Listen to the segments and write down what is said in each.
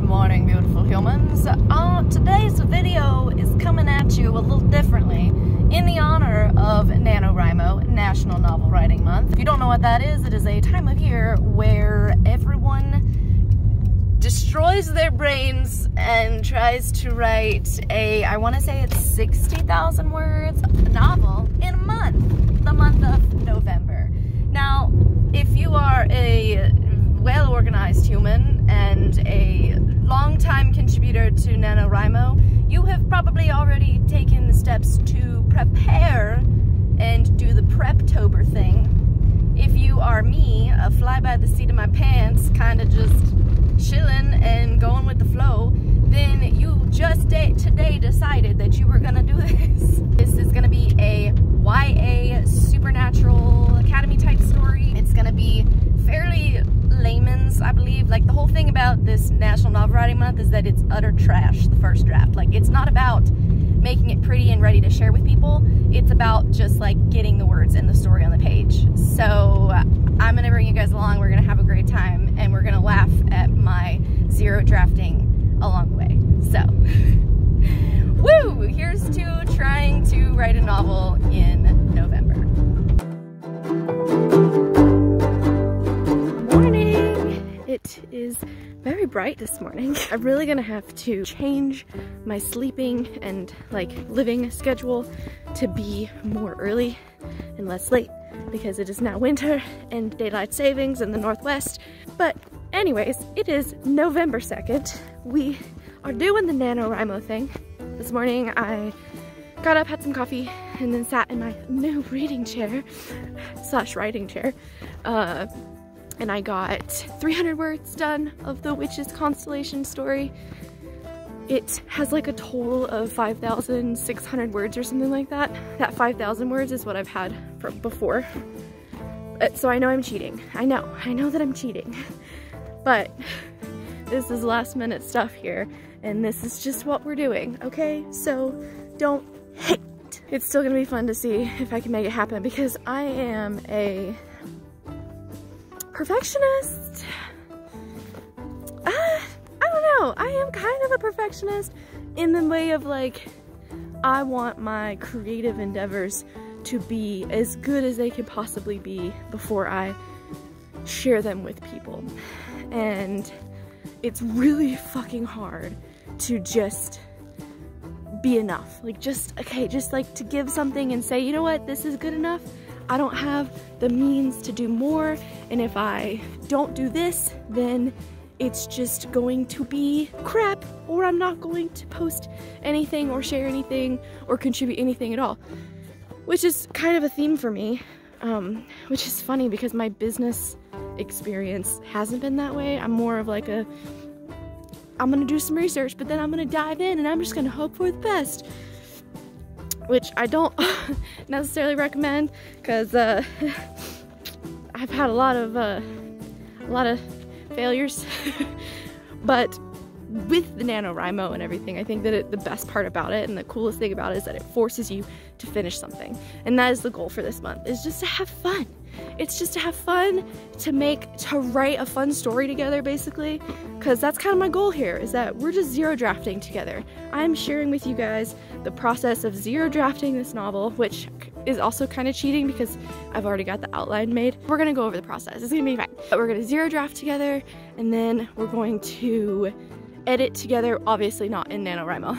morning, beautiful humans. Today's video is coming at you a little differently in the honor of Nanowrimo, National Novel Writing Month. If you don't know what that is, it is a time of year where everyone destroys their brains and tries to write a, I want to say it's 60,000 words novel in a month, the month of November. Now, if you are a well-organized human and a long-time contributor to Nanowrimo, you have probably already taken the steps to prepare and do the Preptober thing. If you are me, a fly by the seat of my pants, kind of just chilling and going with the flow, then you just today decided that you were gonna do this. This is gonna be a YA supernatural academy type story. It's gonna be fairly layman's, I believe. Like, the whole thing about this National Novel Writing Month is that it's utter trash, the first draft. Like, it's not about making it pretty and ready to share with people. It's about just like getting the words and the story on the page. So I'm gonna bring you guys along. We're gonna have a great time and we're gonna laugh at my zero drafting along the way. So woo! Here's to trying to write a novel in November. It is very bright this morning. I'm really gonna have to change my sleeping and like living schedule to be more early and less late because it is now winter and daylight savings in the Northwest. But anyways, it is November 2nd. We are doing the Nanowrimo thing. This morning I got up, had some coffee, and then sat in my new reading chair / writing chair. And I got 300 words done of the Witch's Constellation story. It has like a total of 5,600 words or something like that. That 5,000 words is what I've had from before. So I know I'm cheating. I know that I'm cheating. But this is last minute stuff here, and this is just what we're doing, okay? So don't hate. It's still gonna be fun to see if I can make it happen because I am a perfectionist. I don't know. I am kind of a perfectionist in the way of like, I want my creative endeavors to be as good as they can possibly be before I share them with people. And it's really fucking hard to just be enough. Like just like to give something and say, you know what, this is good enough. I don't have the means to do more, and if I don't do this, then it's just going to be crap, or I'm not going to post anything or share anything or contribute anything at all. Which is kind of a theme for me, which is funny because my business experience hasn't been that way. I'm more of like I'm gonna do some research, but then I'm gonna dive in and I'm just gonna hope for the best. Which I don't necessarily recommend because I've had a lot of failures. But with the Nanowrimo and everything, I think that the best part about it and the coolest thing about it is that it forces you to finish something. And that is the goal for this month, is just to have fun. It's just to have fun, to write a fun story together, basically, because that's kind of my goal here, is that we're just zero drafting together. I'm sharing with you guys the process of zero drafting this novel, which is also kind of cheating because I've already got the outline made. We're gonna go over the process. It's gonna be fine. But we're gonna zero draft together, and then we're going to edit together, obviously not in Nanowrimo.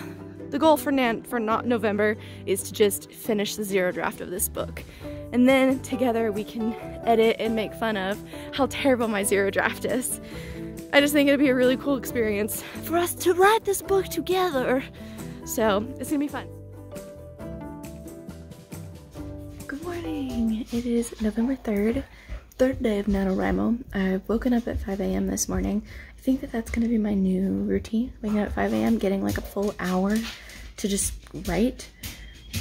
The goal for November is to just finish the zero draft of this book. And then together we can edit and make fun of how terrible my zero draft is. I just think it'd be a really cool experience for us to write this book together. So it's gonna be fun. Good morning. It is November 3rd, third day of Nanowrimo. I've woken up at 5 a.m. this morning. I think that that's gonna be my new routine. Waking up at 5 a.m., getting like a full hour to just write.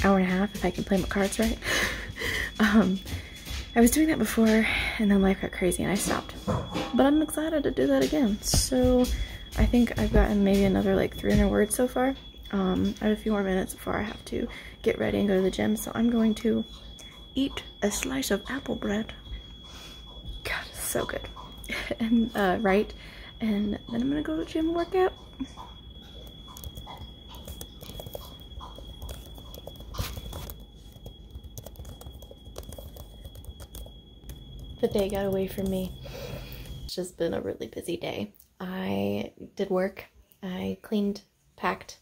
Hour and a half if I can play my cards right. I was doing that before and then life got crazy and I stopped. But I'm excited to do that again. So I think I've gotten maybe another like 300 words so far. I have a few more minutes before I have to get ready and go to the gym. So I'm going to eat a slice of apple bread. God, it's so good. And write and then I'm gonna go to the gym and work out. The day got away from me. It's just been a really busy day. I did work. I cleaned, packed,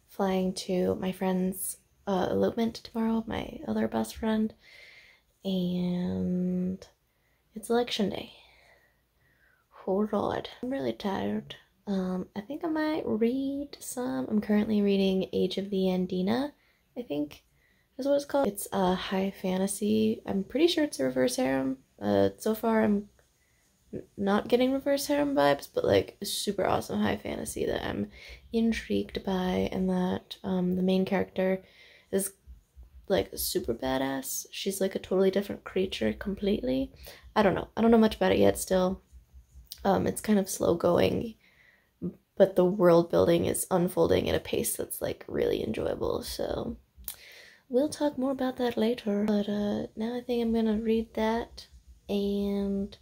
flying to my friend's elopement tomorrow, my other best friend, and it's election day. Oh Lord, I'm really tired. I think I might read some. I'm currently reading Age of the Andina, I think is what it's called. It's a high fantasy. I'm pretty sure it's a reverse harem. So far I'm not getting reverse harem vibes, but like a super awesome high fantasy that I'm intrigued by, and that the main character is like super badass. She's like a totally different creature completely. I don't know much about it yet still. It's kind of slow going, but the world building is unfolding at a pace that's like really enjoyable, so we'll talk more about that later. But now I think I'm gonna read that and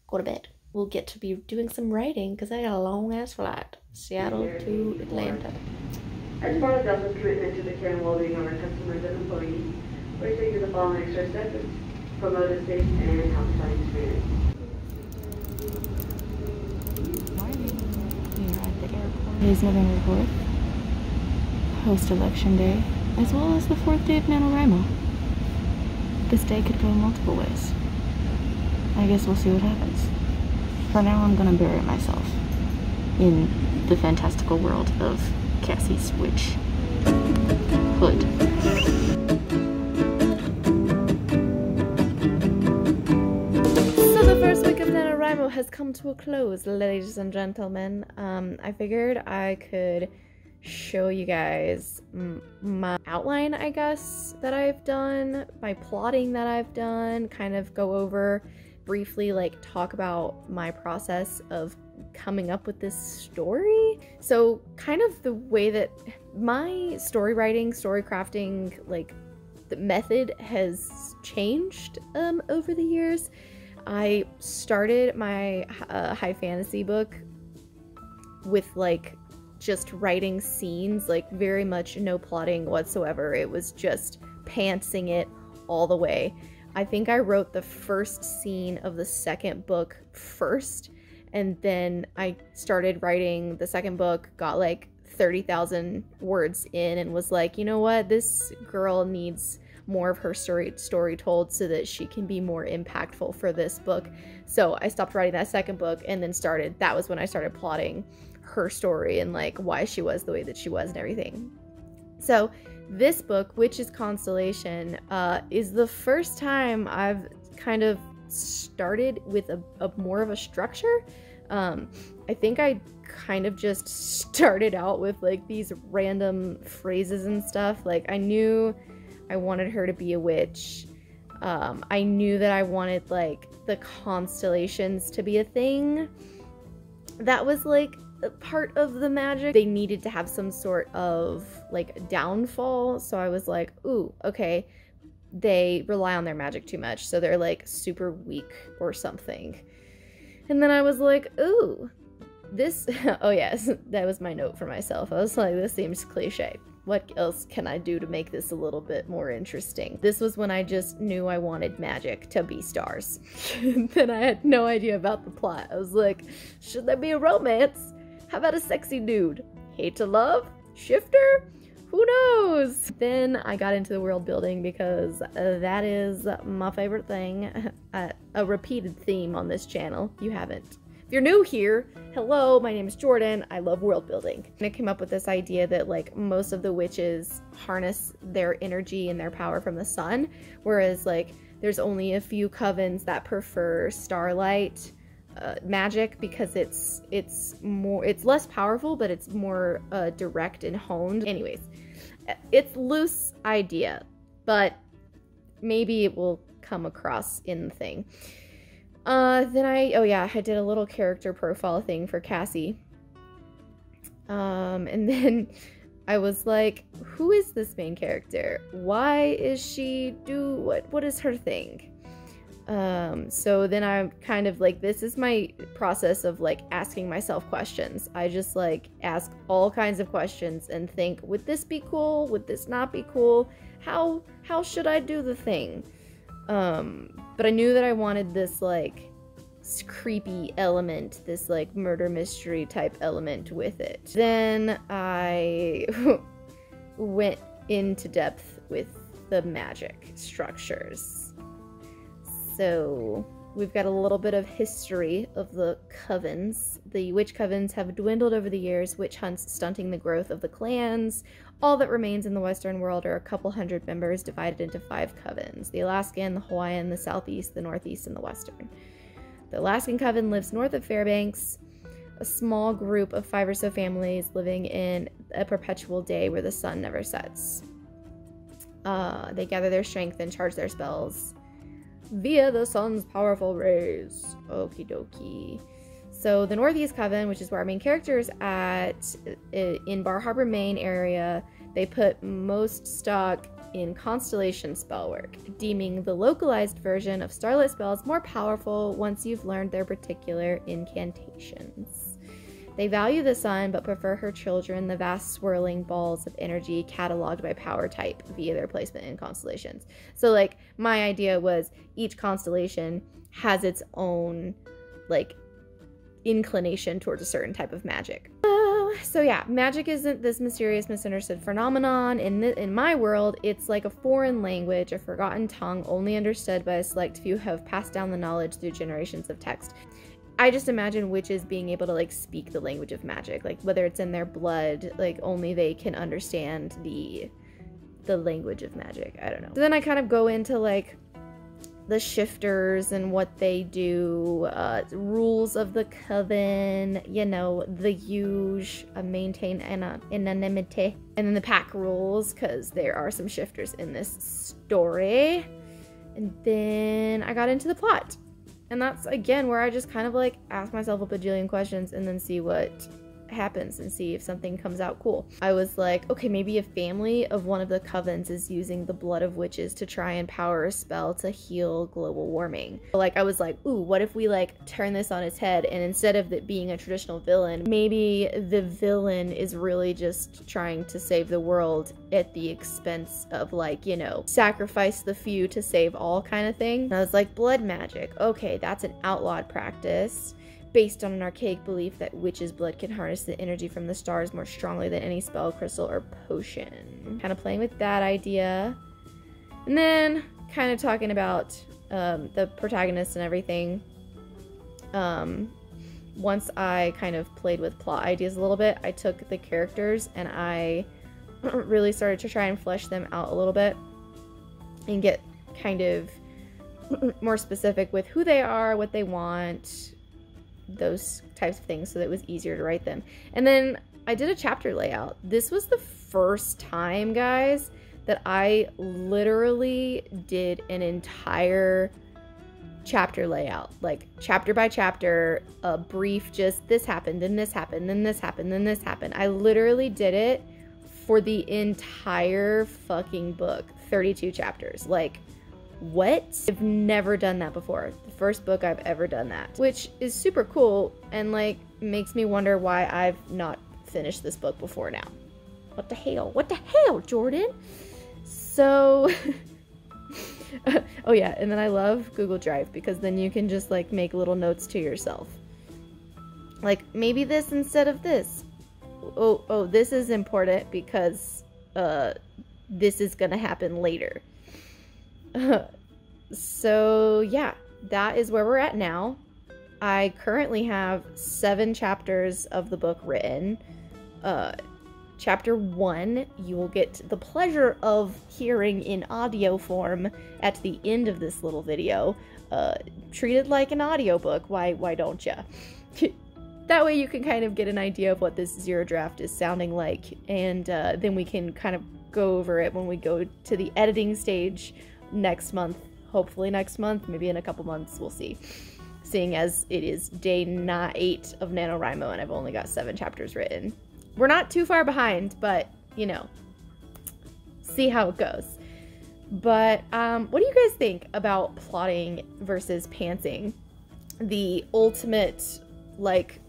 go to bed. We'll get to be doing some writing because I got a long ass flight, Seattle to Atlanta. As part of Delta's commitment to the care and well-being of our customers and employees, we're taking the following extra steps to promote a safe and health-finding experience. We are at the airport. It is November 4th, post-election day, as well as the 4th day of Nanowrimo. This day could go multiple ways. I guess we'll see what happens. For now, I'm gonna bury myself in the fantastical world of Cassie's witch hood. So the first week of Nanowrimo has come to a close, ladies and gentlemen. I figured I could show you guys my outline, I guess, that I've done, my plotting that I've done, kind of go over briefly, like talk about my process of coming up with this story. So kind of the way that my story writing, story crafting, like the method has changed over the years. I started my high fantasy book with like just writing scenes, like very much no plotting whatsoever. It was just pantsing it all the way. I think I wrote the first scene of the second book first, and then I started writing the second book, got like 30,000 words in, and was like, you know what, this girl needs more of her story told so that she can be more impactful for this book. So I stopped writing that second book and then that was when I started plotting her story and like why she was the way that she was and everything. So this book, Witch's Constellation, is the first time I've kind of started with a more of a structure. I think I kind of just started out with like these random phrases and stuff. Like I knew I wanted her to be a witch. I knew that I wanted like the constellations to be a thing that was like a part of the magic. They needed to have some sort of like downfall, so I was like, ooh, okay, they rely on their magic too much, so they're like super weak or something. And then I was like, ooh, this oh yes, that was my note for myself. I was like, this seems cliche. What else can I do to make this a little bit more interesting? This was when I just knew I wanted magic to be stars. Then I had no idea about the plot. I was like, should there be a romance? How about a sexy dude? Hate to love? Shifter? Who knows? Then I got into the world building because that is my favorite thing. A repeated theme on this channel. You haven't. If you're new here, hello, my name is Jordan. I love world building. And I came up with this idea that like most of the witches harness their energy and their power from the sun, whereas like there's only a few covens that prefer starlight magic because it's less powerful, but it's more direct and honed. Anyways, it's loose idea, but maybe it will come across in the thing. Then I did a little character profile thing for Cassie. And then I was like, who is this main character? Why is she what is her thing? So then I'm kind of like, this is my process of like asking myself questions. I just like ask all kinds of questions and think, would this be cool? Would this not be cool? How should I do the thing? But I knew that I wanted this like creepy element, this like murder mystery type element with it. Then I went into depth with the magic structures. So we've got a little bit of history of the covens. The witch covens have dwindled over the years, witch hunts stunting the growth of the clans. All that remains in the Western world are a couple hundred members divided into 5 covens: the Alaskan, the Hawaiian, the Southeast, the Northeast, and the Western. The Alaskan coven lives north of Fairbanks, a small group of 5 or so families living in a perpetual day where the sun never sets. They gather their strength and charge their spells via the sun's powerful rays. Okie dokie. So the Northeast Coven, which is where our main character is at, in Bar Harbor, Maine area, they put most stock in constellation spell work, deeming the localized version of starlit spells more powerful once you've learned their particular incantations. They value the sun, but prefer her children, the vast swirling balls of energy cataloged by power type via their placement in constellations. So like my idea was each constellation has its own like inclination towards a certain type of magic. So yeah, magic isn't this mysterious, misunderstood phenomenon. In my world, it's like a foreign language, a forgotten tongue only understood by a select few who have passed down the knowledge through generations of text. I just imagine witches being able to like speak the language of magic, like whether it's in their blood, like only they can understand the language of magic. I don't know. So then I kind of go into like the shifters and what they do, rules of the coven, you know, the huge maintain anonymity, and then the pack rules, because there are some shifters in this story. And then I got into the plot, and that's again where I just kind of like ask myself a bajillion questions and then see what happens and see if something comes out cool. I was like, okay, maybe a family of one of the covens is using the blood of witches to try and power a spell to heal global warming. Like I was like, ooh, what if we like turn this on its head, and instead of it being a traditional villain, maybe the villain is really just trying to save the world at the expense of like, you know, sacrifice the few to save all kind of thing. And I was like, blood magic, okay, that's an outlawed practice based on an archaic belief that witches' blood can harness the energy from the stars more strongly than any spell, crystal, or potion. Kind of playing with that idea. And then kind of talking about the protagonist and everything. Once I kind of played with plot ideas a little bit, I took the characters and I really started to try and flesh them out a little bit and get kind of more specific with who they are, what they want, those types of things, so that it was easier to write them. And then I did a chapter layout. This was the first time, guys, that I literally did an entire chapter layout, like chapter by chapter, a brief, just this happened, then this happened, then this happened, then this happened. I literally did it for the entire fucking book, 32 chapters. Like, what? I've never done that before. The first book I've ever done that, which is super cool and like makes me wonder why I've not finished this book before now. What the hell? What the hell, Jordan? So, oh yeah, and then I love Google Drive because then you can just like make little notes to yourself. Like maybe this instead of this. Oh, this is important because this is gonna happen later. So yeah, that is where we're at now. I currently have 7 chapters of the book written. Chapter 1 you will get the pleasure of hearing in audio form at the end of this little video. Treat it like an audiobook, why don't ya? That way you can kind of get an idea of what this zero draft is sounding like, and then we can kind of go over it when we go to the editing stage next month. Hopefully next month, maybe in a couple months, we'll see. Seeing as it is day 8 of Nanowrimo and I've only got 7 chapters written. We're not too far behind, but, you know, see how it goes. But what do you guys think about plotting versus pantsing? The ultimate, like,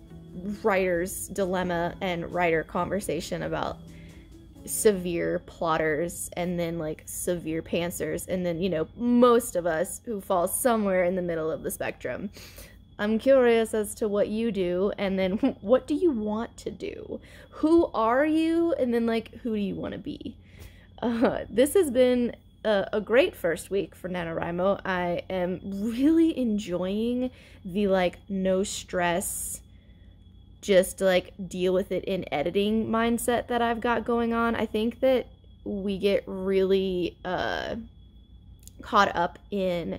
writer's dilemma and writer conversation about severe plotters and then, like, severe pantsers, and then, you know, most of us who fall somewhere in the middle of the spectrum. I'm curious as to what you do, and then what do you want to do? Who are you? And then, like, who do you want to be? This has been a great first week for Nanowrimo. I am really enjoying the, like, no stress, just, like, deal with it in editing mindset that I've got going on. I think that we get really caught up in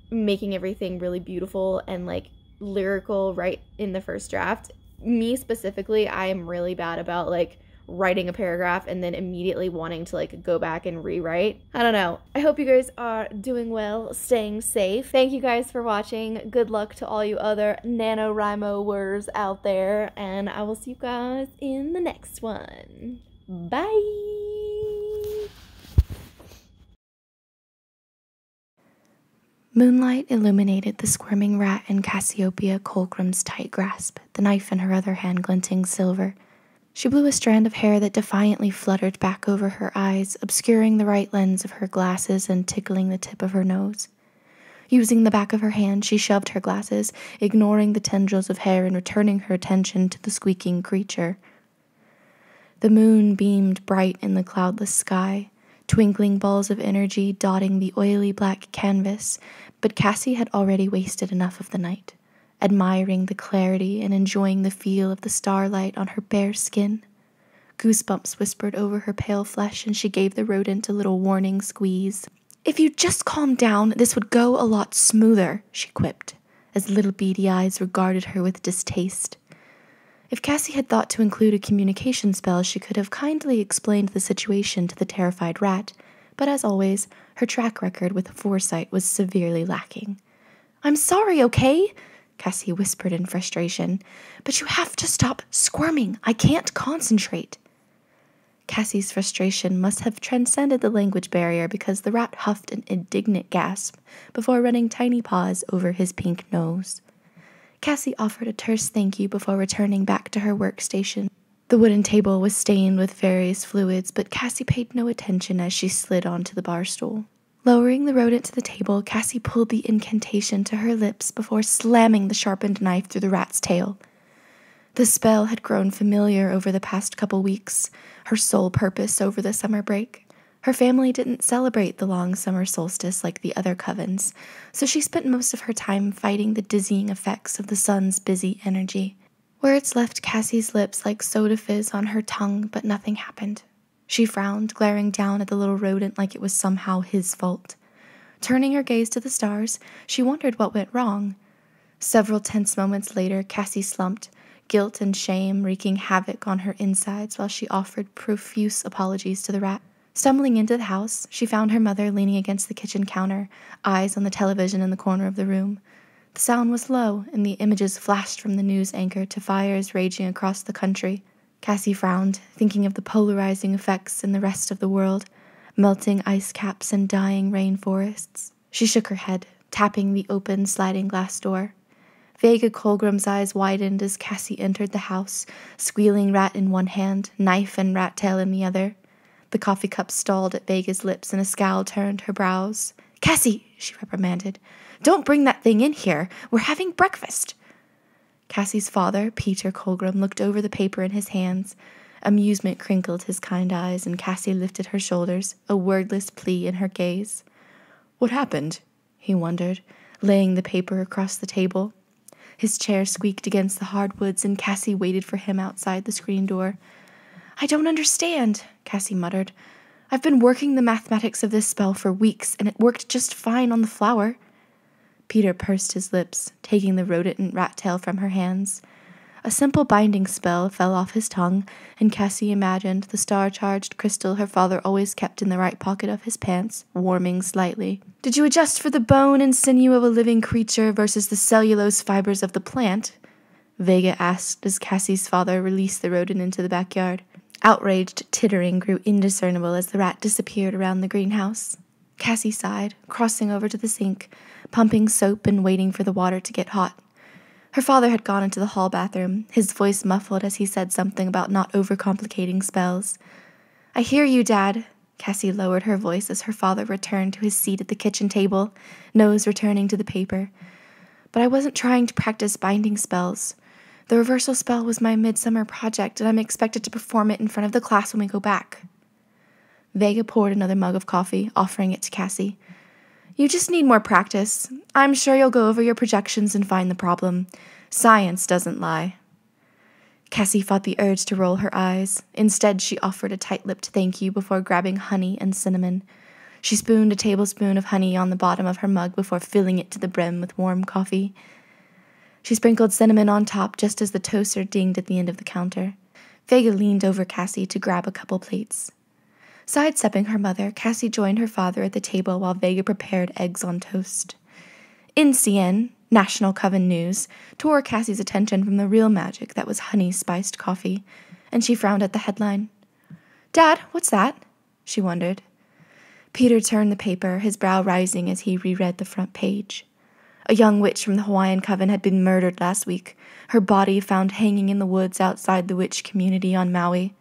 making everything really beautiful and, like, lyrical right in the first draft. Me specifically, I am really bad about, like, writing a paragraph and then immediately wanting to, like, go back and rewrite. I don't know. I hope you guys are doing well, staying safe. Thank you guys for watching. Good luck to all you other NaNoWrimo-wers out there, and I will see you guys in the next one. Bye! Moonlight illuminated the squirming rat in Cassiopeia Colgrim's tight grasp, the knife in her other hand glinting silver. She blew a strand of hair that defiantly fluttered back over her eyes, obscuring the right lens of her glasses and tickling the tip of her nose. Using the back of her hand, she shoved her glasses, ignoring the tendrils of hair and returning her attention to the squeaking creature. The moon beamed bright in the cloudless sky, twinkling balls of energy dotting the oily black canvas, but Cassie had already wasted enough of the night, admiring the clarity and enjoying the feel of the starlight on her bare skin. Goosebumps whispered over her pale flesh, and she gave the rodent a little warning squeeze. "If you'd just calm down, this would go a lot smoother," she quipped, as little beady eyes regarded her with distaste. If Cassie had thought to include a communication spell, she could have kindly explained the situation to the terrified rat, but as always, her track record with foresight was severely lacking. "I'm sorry, okay?" Cassie whispered in frustration. "But you have to stop squirming. I can't concentrate." Cassie's frustration must have transcended the language barrier, because the rat huffed an indignant gasp before running tiny paws over his pink nose. Cassie offered a terse thank you before returning back to her workstation. The wooden table was stained with various fluids, but Cassie paid no attention as she slid onto the bar stool. Lowering the rodent to the table, Cassie pulled the incantation to her lips before slamming the sharpened knife through the rat's tail. The spell had grown familiar over the past couple weeks, her sole purpose over the summer break. Her family didn't celebrate the long summer solstice like the other covens, so she spent most of her time fighting the dizzying effects of the sun's busy energy. Words left Cassie's lips like soda fizz on her tongue, but nothing happened. She frowned, glaring down at the little rodent like it was somehow his fault. Turning her gaze to the stars, she wondered what went wrong. Several tense moments later, Cassie slumped, guilt and shame wreaking havoc on her insides while she offered profuse apologies to the rat. Stumbling into the house, she found her mother leaning against the kitchen counter, eyes on the television in the corner of the room. The sound was low, and the images flashed from the news anchor to fires raging across the country. Cassie frowned, thinking of the polarizing effects in the rest of the world, melting ice caps and dying rainforests. She shook her head, tapping the open sliding glass door. Vega Colgrim's eyes widened as Cassie entered the house, squealing rat in one hand, knife and rat tail in the other. The coffee cup stalled at Vega's lips, and a scowl turned her brows. "Cassie," she reprimanded, "don't bring that thing in here. We're having breakfast." Cassie's father, Peter Colgrim, looked over the paper in his hands. Amusement crinkled his kind eyes, and Cassie lifted her shoulders, a wordless plea in her gaze. "What happened?" he wondered, laying the paper across the table. His chair squeaked against the hardwoods, and Cassie waited for him outside the screen door. "I don't understand," Cassie muttered. "I've been working the mathematics of this spell for weeks, and it worked just fine on the flower." Peter pursed his lips, taking the rodent and rat tail from her hands. A simple binding spell fell off his tongue, and Cassie imagined the star-charged crystal her father always kept in the right pocket of his pants, warming slightly. "Did you adjust for the bone and sinew of a living creature versus the cellulose fibers of the plant?" Vega asked as Cassie's father released the rodent into the backyard. Outraged tittering grew indiscernible as the rat disappeared around the greenhouse. Cassie sighed, crossing over to the sink, pumping soap and waiting for the water to get hot. Her father had gone into the hall bathroom, his voice muffled as he said something about not overcomplicating spells. "I hear you, Dad." Cassie lowered her voice as her father returned to his seat at the kitchen table, nose returning to the paper. "But I wasn't trying to practice binding spells. The reversal spell was my midsummer project, and I'm expected to perform it in front of the class when we go back." Vega poured another mug of coffee, offering it to Cassie. "You just need more practice. I'm sure you'll go over your projections and find the problem. Science doesn't lie." Cassie fought the urge to roll her eyes. Instead, she offered a tight-lipped thank you before grabbing honey and cinnamon. She spooned a tablespoon of honey on the bottom of her mug before filling it to the brim with warm coffee. She sprinkled cinnamon on top just as the toaster dinged at the end of the counter. Vega leaned over Cassie to grab a couple plates. Sidestepping her mother, Cassie joined her father at the table while Vega prepared eggs on toast. NCN, National Coven News, tore Cassie's attention from the real magic that was honey-spiced coffee, and she frowned at the headline. "Dad, what's that?" she wondered. Peter turned the paper, his brow rising as he reread the front page. A young witch from the Hawaiian Coven had been murdered last week, her body found hanging in the woods outside the witch community on Maui.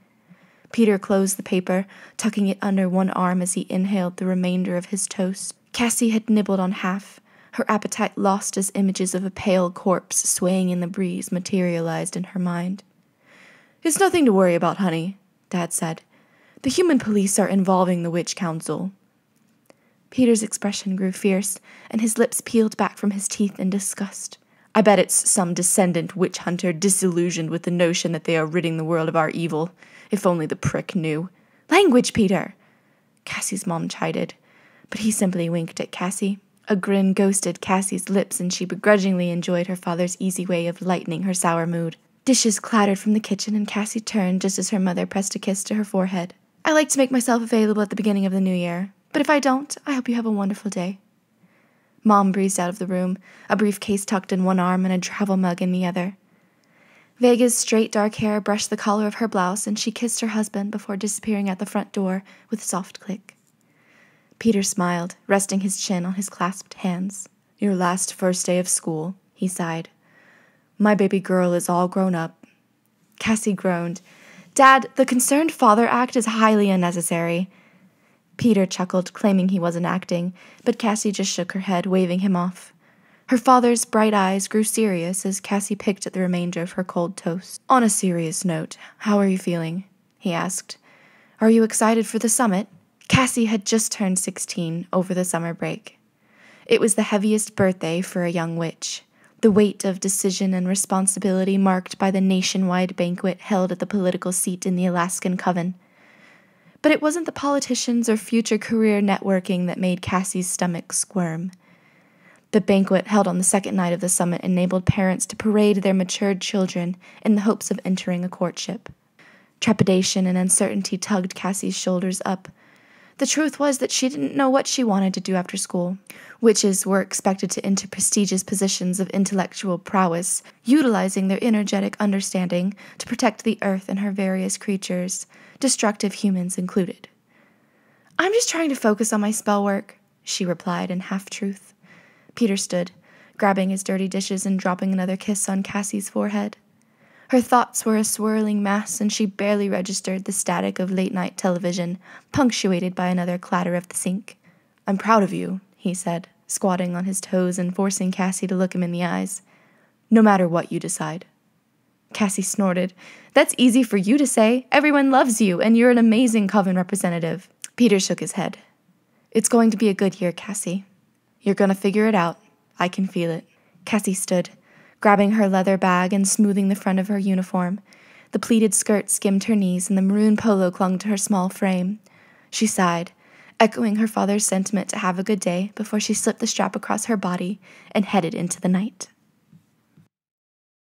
Peter closed the paper, tucking it under one arm as he inhaled the remainder of his toast. Cassie had nibbled on half, her appetite lost as images of a pale corpse swaying in the breeze materialized in her mind. "It's nothing to worry about, honey," Dad said. "The human police are involving the witch council." Peter's expression grew fierce, and his lips peeled back from his teeth in disgust. "I bet it's some descendant witch hunter disillusioned with the notion that they are ridding the world of our evil. If only the prick knew." "Language, Peter!" Cassie's mom chided, but he simply winked at Cassie. A grin ghosted Cassie's lips, and she begrudgingly enjoyed her father's easy way of lightening her sour mood. Dishes clattered from the kitchen, and Cassie turned just as her mother pressed a kiss to her forehead. "I like to make myself available at the beginning of the new year, but if I don't, I hope you have a wonderful day." Mom breezed out of the room, a briefcase tucked in one arm and a travel mug in the other. Vega's straight dark hair brushed the collar of her blouse, and she kissed her husband before disappearing at the front door with a soft click. Peter smiled, resting his chin on his clasped hands. "Your last first day of school," he sighed. "My baby girl is all grown up." Cassie groaned. "Dad, the concerned father act is highly unnecessary." Peter chuckled, claiming he wasn't acting, but Cassie just shook her head, waving him off. Her father's bright eyes grew serious as Cassie picked at the remainder of her cold toast. "On a serious note, how are you feeling?" he asked. "Are you excited for the summit?" Cassie had just turned 16 over the summer break. It was the heaviest birthday for a young witch, the weight of decision and responsibility marked by the nationwide banquet held at the political seat in the Alaskan Coven. But it wasn't the politicians or future career networking that made Cassie's stomach squirm. The banquet held on the second night of the summit enabled parents to parade their matured children in the hopes of entering a courtship. Trepidation and uncertainty tugged Cassie's shoulders up. The truth was that she didn't know what she wanted to do after school. Witches were expected to enter prestigious positions of intellectual prowess, utilizing their energetic understanding to protect the earth and her various creatures, destructive humans included. "I'm just trying to focus on my spell work," she replied in half-truth. Peter stood, grabbing his dirty dishes and dropping another kiss on Cassie's forehead. Her thoughts were a swirling mass, and she barely registered the static of late-night television, punctuated by another clatter of the sink. "I'm proud of you," he said, squatting on his toes and forcing Cassie to look him in the eyes. "No matter what you decide." Cassie snorted. "That's easy for you to say. Everyone loves you, and you're an amazing Coven representative." Peter shook his head. "It's going to be a good year, Cassie. You're going to figure it out. I can feel it." Cassie stood, grabbing her leather bag and smoothing the front of her uniform. The pleated skirt skimmed her knees, and the maroon polo clung to her small frame. She sighed, echoing her father's sentiment to have a good day before she slipped the strap across her body and headed into the night.